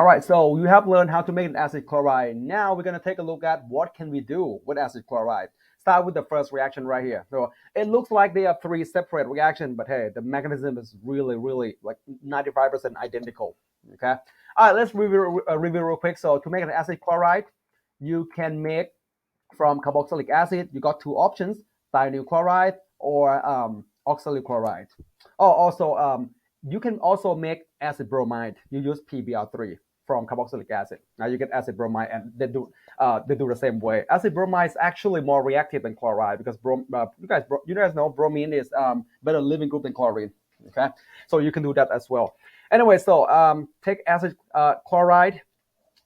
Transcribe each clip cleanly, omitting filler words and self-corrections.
All right, so you have learned how to make an acid chloride. Now we're going to take a look at what can we do with acid chloride. Start with the first reaction right here. So it looks like they are three separate reactions, but hey, the mechanism is really like 95% identical. Okay. All right, let's review real quick. So to make an acid chloride, you can make from carboxylic acid. You got two options: thionyl chloride or oxalic chloride. Oh, also you can also make acid bromide. You use PBr3 from carboxylic acid. Now you get acid bromide, and they do the same way. Acid bromide is actually more reactive than chloride because you guys know bromine is better living group than chlorine. Okay, so you can do that as well. Anyway, so take acid chloride.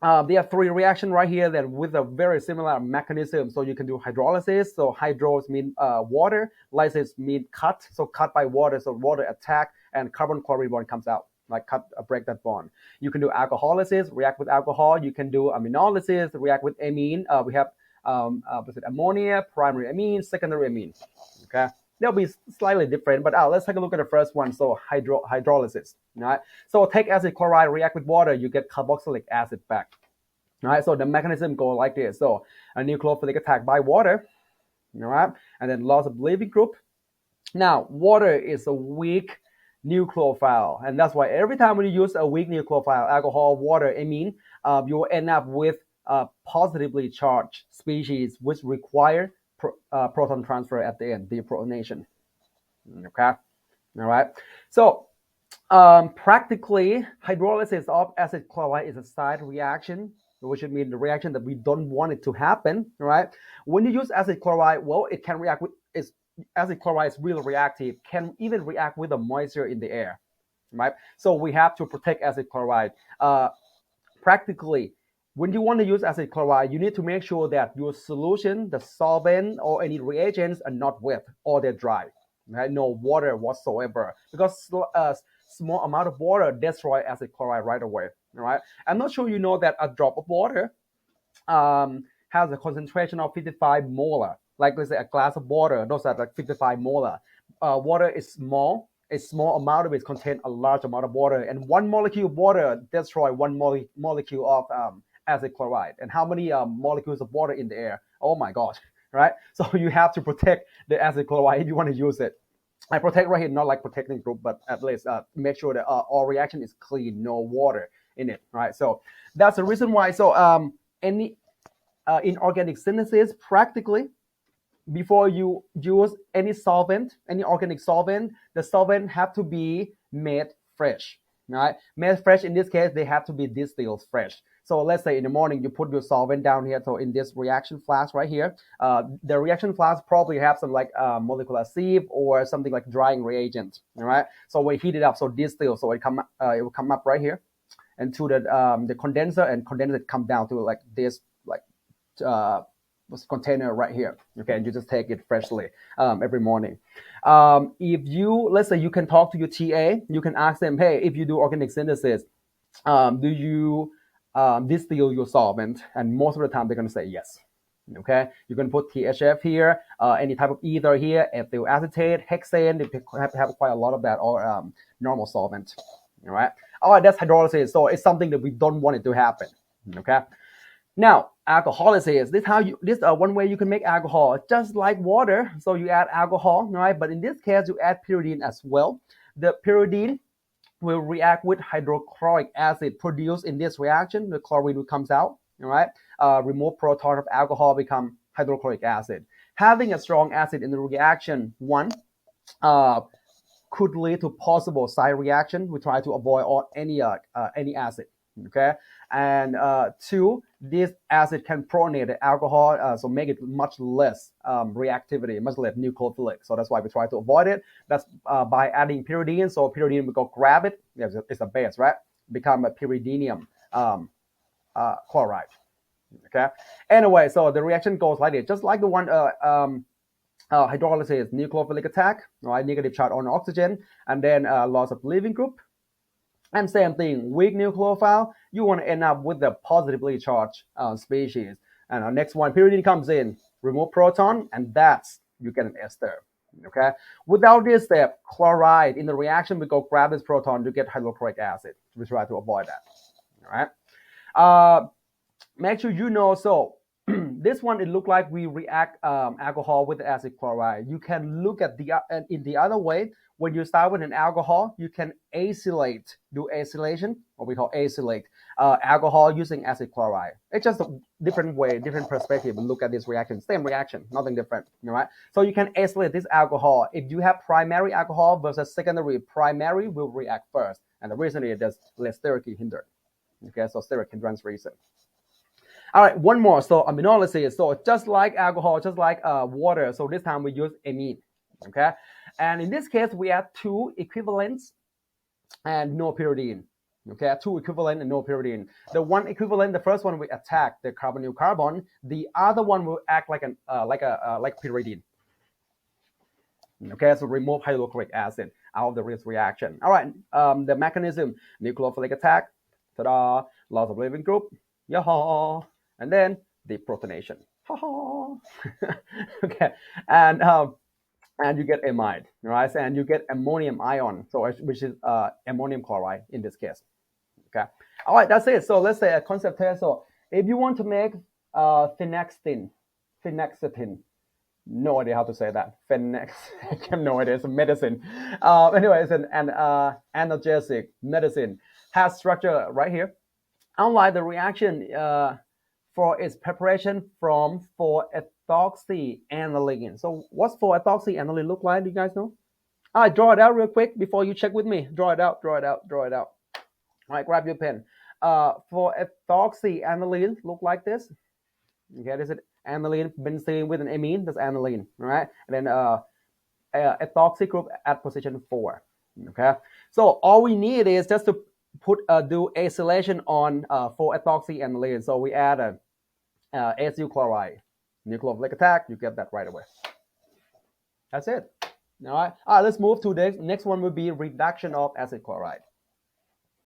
There are three reactions right here that with a very similar mechanism. So you can do hydrolysis. So hydros mean water, lysis mean cut. So cut by water. So water attack and carbon chlorine bond comes out, like break that bond. You can do alcoholysis, react with alcohol. You can do aminolysis, react with amine. We have ammonia, primary amine, secondary amine. Okay, they'll be slightly different, but let's take a look at the first one. So hydrolysis. All right. So take acid chloride, react with water, you get carboxylic acid back. All right. So the mechanism goes like this. So a nucleophilic attack by water. All right, and then loss of leaving group. Now water is a weak nucleophile, and that's why every time when you use a weak nucleophile, alcohol, water, amine, you will end up with positively charged species which require proton transfer at the end, deprotonation. Okay, all right. So practically, hydrolysis of acid chloride is a side reaction, which would mean the reaction that we don't want it to happen. Right? When you use acid chloride, well, it can react with acid chloride is really reactive, can even react with the moisture in the air, right? So we have to protect acid chloride. Practically, when you want to use acid chloride, you need to make sure that your solution, the solvent or any reagents are not wet or they're dry, right? No water whatsoever, because small amount of water destroy acid chloride right away, right? I'm not sure you know that a drop of water has a concentration of 55 molar. Like let's say a glass of water, those are like 55 molar. Water is small. A small amount of it contains a large amount of water, and one molecule of water destroys one molecule of acid chloride. And how many molecules of water in the air? Oh my God, right? So you have to protect the acid chloride if you want to use it. I protect right here, not like protecting group, but at least make sure that all reaction is clean, no water in it, right? So that's the reason why. So any inorganic synthesis, practically, before you use any solvent, any organic solvent, the solvent have to be made fresh, right? Made fresh, in this case, they have to be distilled fresh. So let's say in the morning, you put your solvent down here. So in this reaction flask right here, the reaction flask probably have some like molecular sieve or something like drying reagent, all right? So we heat it up, so distill, so it will come up right here and to the condenser, and condenser come down to like this, like container right here. Okay, and you just take it freshly every morning. If you, let's say you can talk to your TA, you can ask them, hey, if you do organic synthesis, do you distill your solvent? And most of the time they're going to say yes. Okay, you can put THF here, any type of ether here, ethyl acetate, hexane. They have quite a lot of that, or normal solvent. All right, that's hydrolysis. So it's something that we don't want it to happen. Okay. Now, alcoholysis. This one way you can make alcohol, just like water. So you add alcohol, right? But in this case, you add pyridine as well. The pyridine will react with hydrochloric acid produced in this reaction. The chlorine comes out, all right? Remove proton of alcohol, become hydrochloric acid. Having a strong acid in the reaction, one, could lead to possible side reaction. We try to avoid any acid. Okay, and two, this acid can pronate the alcohol, so make it much less reactivity, much less nucleophilic. So that's why we try to avoid it. That's by adding pyridine. So pyridine, we go grab it. Yeah, it's a base, right? Become a pyridinium chloride. Okay. Anyway, so the reaction goes like this, just like the one hydrolysis, nucleophilic attack, right? Negative charge on oxygen, and then loss of leaving group. And same thing, weak nucleophile, you want to end up with the positively charged species. And our next one, pyridine comes in, remove proton, and that's, you get an ester. Okay. Without this step, chloride in the reaction, we go grab this proton to get hydrochloric acid. We try to avoid that. All right. Make sure you know. So this one, it looked like we react alcohol with acid chloride. You can look at in the other way. When you start with an alcohol, you can do acylation, what we call acylate alcohol using acid chloride. It's just a different way, different perspective. Look at this reaction, same reaction, nothing different. All right. So you can acylate this alcohol. If you have primary alcohol versus secondary, primary will react first, and the reason is there's less steric hindered. Okay, so steric hindrance reason. All right, one more. So aminolysis. So just like alcohol, just like water. So this time we use amine. Okay, and in this case we add two equivalents and no pyridine. Okay, two equivalent and no pyridine. The one equivalent, the first one will attack the carbonyl carbon. The other one will act like pyridine. Okay, so remove hydrochloric acid out of the reaction. All right, the mechanism: nucleophilic attack, ta-da, loss of leaving group, yaha, and then deprotonation. Okay, and you get amide, right? And you get ammonium ion, so which is ammonium chloride in this case. Okay, all right, that's it. So let's say a concept test. So if you want to make phenexatin, no idea how to say that. I have no idea. It's a medicine. Anyway, it's an analgesic medicine. Has structure right here. Unlike the reaction for its preparation from 4-ethoxyaniline. So what's 4-ethoxyaniline look like? Do you guys know? All right, draw it out real quick before you check with me. Draw it out. All right, grab your pen. 4-ethoxyaniline look like this. Okay, this is aniline, benzene with an amine. That's aniline. All right, and then ethoxy group at position 4. Okay, so all we need is just to do acylation on 4-ethoxyaniline. So we add a acyl chloride, nucleophilic attack. You get that right away. That's it. All right. Let's move to the next one. Will be reduction of acid chloride.